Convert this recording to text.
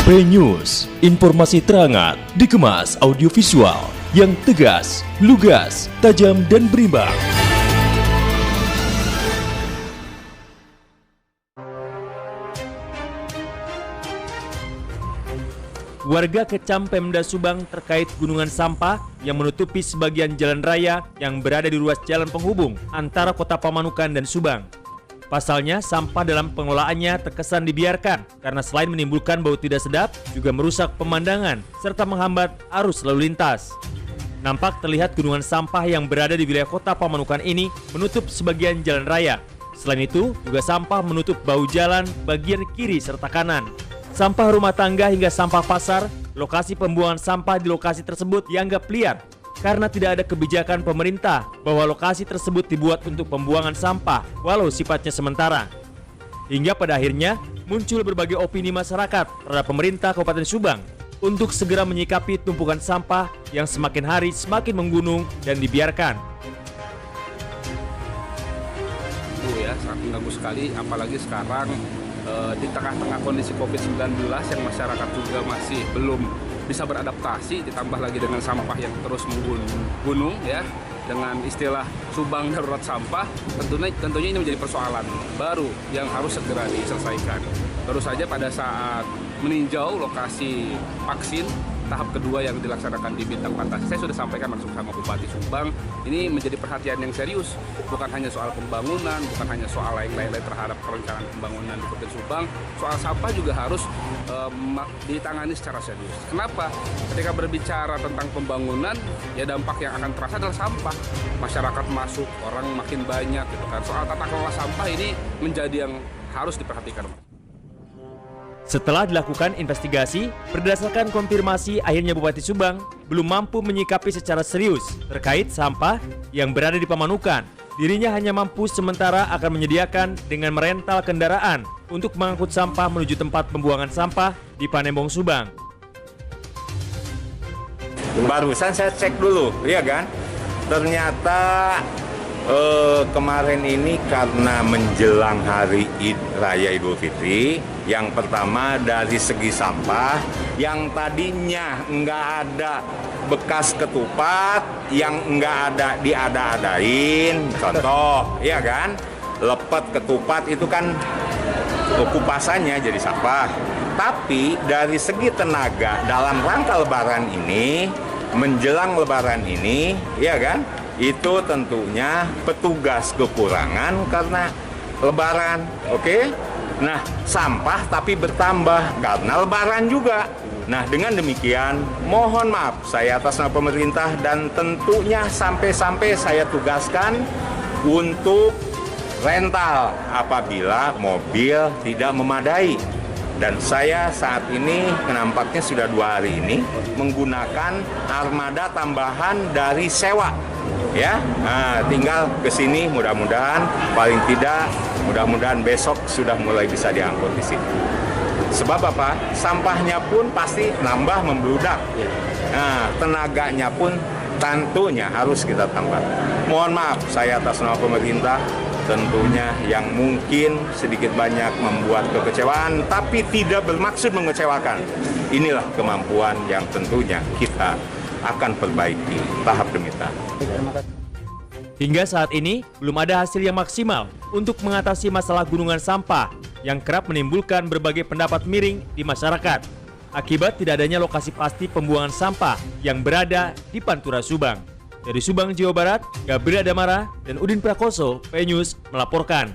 P-News, informasi terangat, dikemas audiovisual yang tegas, lugas, tajam dan berimbang. Warga kecam Pemda Subang terkait gunungan sampah yang menutupi sebagian jalan raya yang berada di ruas jalan penghubung antara Kota Pamanukan dan Subang. Pasalnya, sampah dalam pengelolaannya terkesan dibiarkan karena selain menimbulkan bau tidak sedap, juga merusak pemandangan serta menghambat arus lalu lintas. Nampak terlihat gunungan sampah yang berada di wilayah Kota Pamanukan ini menutup sebagian jalan raya. Selain itu, juga sampah menutup bahu jalan bagian kiri serta kanan. Sampah rumah tangga hingga sampah pasar, lokasi pembuangan sampah di lokasi tersebut dianggap liar karena tidak ada kebijakan pemerintah bahwa lokasi tersebut dibuat untuk pembuangan sampah walau sifatnya sementara. Hingga pada akhirnya muncul berbagai opini masyarakat terhadap pemerintah Kabupaten Subang untuk segera menyikapi tumpukan sampah yang semakin hari semakin menggunung dan dibiarkan. Ya, sangat mengganggu sekali, apalagi sekarang di tengah-tengah kondisi COVID-19 yang masyarakat juga masih belum bisa beradaptasi, ditambah lagi dengan sampah yang terus menggunung ya, dengan istilah Subang darurat sampah, tentunya ini menjadi persoalan baru yang harus segera diselesaikan. Terus saja pada saat meninjau lokasi vaksin tahap kedua yang dilaksanakan di Bintang Fantasi, saya sudah sampaikan langsung sama Bupati Subang, ini menjadi perhatian yang serius, bukan hanya soal pembangunan, bukan hanya soal lain-lain terhadap perencanaan pembangunan di Kota Subang, soal sampah juga harus ditangani secara serius. Kenapa? Ketika berbicara tentang pembangunan, ya dampak yang akan terasa adalah sampah. Masyarakat masuk, orang makin banyak gitu kan. Soal tata kelola sampah ini menjadi yang harus diperhatikan. Setelah dilakukan investigasi, berdasarkan konfirmasi akhirnya Bupati Subang belum mampu menyikapi secara serius terkait sampah yang berada di Pamanukan. Dirinya hanya mampu sementara akan menyediakan dengan merental kendaraan untuk mengangkut sampah menuju tempat pembuangan sampah di Panembong, Subang. Barusan saya cek dulu, ya kan? Ternyata kemarin ini karena menjelang hari Raya Idul Fitri, yang pertama dari segi sampah, yang tadinya nggak ada bekas ketupat, yang nggak ada diada-adain, contoh, ya kan? Lepet ketupat itu kan kupasannya jadi sampah. Tapi dari segi tenaga dalam rangka Lebaran ini, menjelang Lebaran ini, ya kan? Itu tentunya petugas kekurangan karena Lebaran, oke? Nah, sampah tapi bertambah karena Lebaran juga. Nah, dengan demikian, mohon maaf saya atas nama pemerintah dan tentunya sampai-sampai saya tugaskan untuk rental apabila mobil tidak memadai. Dan saya saat ini nampaknya sudah 2 hari ini menggunakan armada tambahan dari sewa. Ya, tinggal ke sini mudah-mudahan paling tidak mudah-mudahan besok sudah mulai bisa diangkut di sini. Sebab apa? Sampahnya pun pasti nambah membludak. Nah, tenaganya pun tentunya harus kita tambah. Mohon maaf saya atas nama pemerintah tentunya yang mungkin sedikit banyak membuat kekecewaan tapi tidak bermaksud mengecewakan. Inilah kemampuan yang tentunya kita akan perbaiki tahap demi tahap. Hingga saat ini, belum ada hasil yang maksimal untuk mengatasi masalah gunungan sampah yang kerap menimbulkan berbagai pendapat miring di masyarakat akibat tidak adanya lokasi pasti pembuangan sampah yang berada di Pantura Subang. Dari Subang, Jawa Barat, Gabriel Damara dan Udin Prakoso, P-News melaporkan.